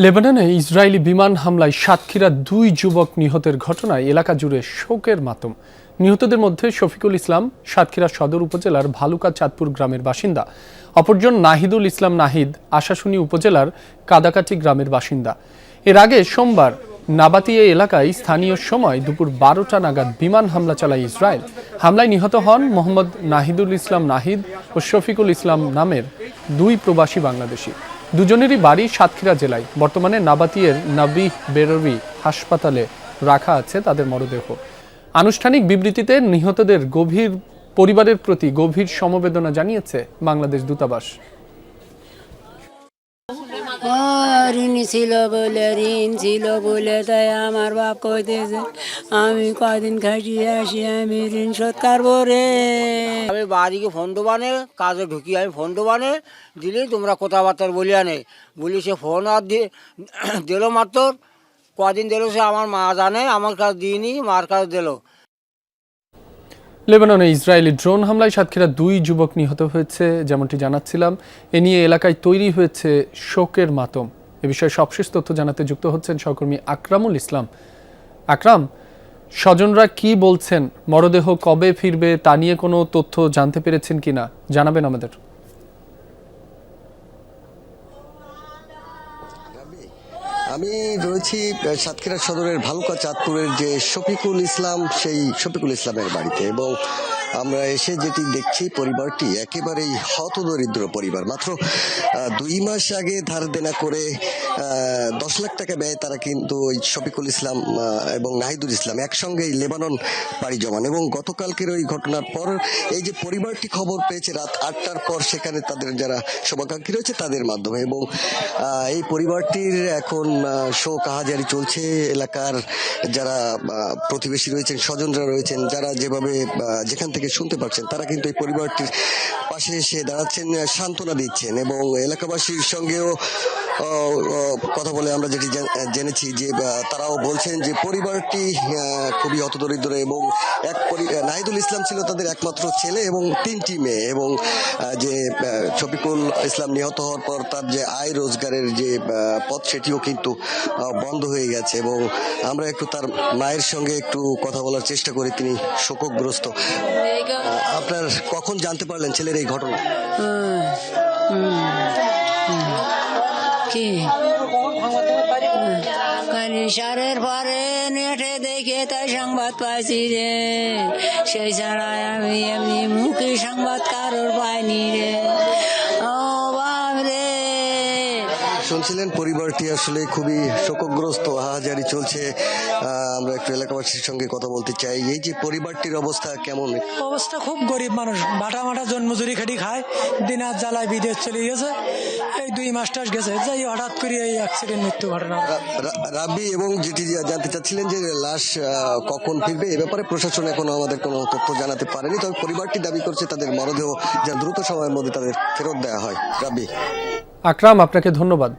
লেবাননে ইসরায়েলি বিমান হামলায় সাতক্ষীরার দুই যুবক নিহতের ঘটনায় এলাকা জুড়ে শোকের মাতম। নিহতদের মধ্যে শফিকুল ইসলাম সাতক্ষীরা সদর উপজেলার ভালুকা চাঁদপুর গ্রামের বাসিন্দা, অপরজন নাহিদুল ইসলাম নাহিদ আশাশুনি উপজেলার কাদাকাটি গ্রামের বাসিন্দা। এর আগে সোমবার নাবাতিয়া এলাকায় স্থানীয় সময় দুপুর 12টা নাগাদ বিমান হামলা চালায় ইসরায়েল। হামলায় নিহত হন মোহাম্মদ নাহিদুল ইসলাম নাহিদ ও শফিকুল ইসলাম নামের দুই প্রবাসী বাংলাদেশি। দুজনেরই বাড়ি সাতক্ষীরা জেলায়। বর্তমানে নাবাতিয়ের নাবিহ বেরোরি হাসপাতালে রাখা আছে তাদের মরদেহ। আনুষ্ঠানিক বিবৃতিতে নিহতদের পরিবারের প্রতি গভীর সমবেদনা জানিয়েছে বাংলাদেশ দূতাবাস। ঋণ ছিল বলে তাই আমার বাপ কইতেছে আমি কয়দিন খাইয়ে আসি, আমি ঋণ শোধ করবো রে। আমি বাড়িকে ফোন বানে কাজে ঢুকি, আমি ফোন বানে দিলেই তোমরা কথাবার্তা বলি আনে বলি, সে ফোন আর দিল মাত্র কদিন দিল সে আমার মা জানে, আমার কাছে দিইনি, মার কাছে দিল। লেবাননে ইসরায়েলি ড্রোন হামলায় সাতক্ষীরার দুই যুবক নিহত হয়েছে, যেমনটি জানাচ্ছিলাম। এ নিয়ে এলাকায় তৈরি হয়েছে শোকের মাতম। এ বিষয়ে সবশেষ তথ্য জানাতে যুক্ত হচ্ছেন সহকর্মী আকরামুল ইসলাম। আকরাম, স্বজনরা কি বলছেন, মরদেহ কবে ফিরবে তা নিয়ে কোনো তথ্য জানতে পেরেছেন কিনা জানাবেন আমাদের। আমি রয়েছি সাতক্ষীরা সদরের ভালুকা চাঁদপুরের যে শফিকুল ইসলাম, সেই শফিকুল ইসলামের বাড়িতে, এবং আমরা এসে যেটি দেখছি পরিবারটি একেবারেই হতদরিদ্র পরিবার। মাত্র 2 মাস আগে ধার দেনা করে 10 লাখ টাকা ব্যয় তারা কিন্তু ওই শফিকুল ইসলাম এবং নাহিদুল ইসলাম একসঙ্গেই লেবানন পাড়ি জমান, এবং গতকালকের ওই ঘটনার পর এই যে পরিবারটি খবর পেয়েছে রাত 8টার পর সেখানে তাদের যারা শুভাকাঙ্ক্ষী রয়েছে তাদের মাধ্যমে, এবং এই পরিবারটির এখন শোক আহাজারি চলছে। এলাকার যারা প্রতিবেশী রয়েছেন, স্বজনরা রয়েছেন, যারা যেভাবে যেখান থেকে শুনতে পাচ্ছেন, তারা কিন্তু এই পরিবারটির পাশে এসে দাঁড়াচ্ছেন, সান্ত্বনা দিচ্ছেন, এবং এলাকাবাসীর সঙ্গেও কথা বলে আমরা যেটি জেনেছি যে তারাও বলছেন যে পরিবারটি খুবই হতদরিদ্র, এবং নাহিদুল ইসলাম ছিল তাদের একমাত্র ছেলে এবং 3টি মেয়ে, এবং যে শফিকুল ইসলাম নিহত হওয়ার পর তার যে আয় রোজগারের যে পথ সেটিও কিন্তু বন্ধ হয়ে গেছে। এবং আমরা একটু তার মায়ের সঙ্গে একটু কথা বলার চেষ্টা করি, তিনি শোকগ্রস্ত। আপনার কখন জানতে পারলেন ছেলের এই ঘটনা? কি সারের পরে নেটে দেখে তাই সংবাদ পাইছি রে, সেই ছাড়া আমি এমনি মুখে সংবাদ কারোর পাইনি রে। ও বাপ রে, শুনছিলেন পরিবারটি আসলে খুবই শোকগ্রস্ত, হাহাজারি চলছে। আমরা একটু এলাকাবাসীর সঙ্গে কথা বলতে চাই। এই যে পরিবারটির অবস্থা কেমন? অবস্থা খুব গরিব মানুষ, ভাটা মাটা জন্মজুরি খেটি খায়, দিন হাত জ্বালায় বিদেশ চলে গেছে, এই 2 মাস টাস গেছে, যাই হঠাৎ করে এই অ্যাক্সিডেন্ট মৃত্যু ঘটনা। রাব্বি, এবং যেটি জানতে চাচ্ছিলেন যে লাশ কখন ফিরবে, এ ব্যাপারে প্রশাসন এখনো আমাদের কোনো তথ্য জানাতে পারেনি, তবে পরিবারটি দাবি করছে তাদের মরদেহ যেন দ্রুত সময়ের মধ্যে তাদের ফেরত দেওয়া হয়। রাব্বি। আকরাম, আপনাকে ধন্যবাদ।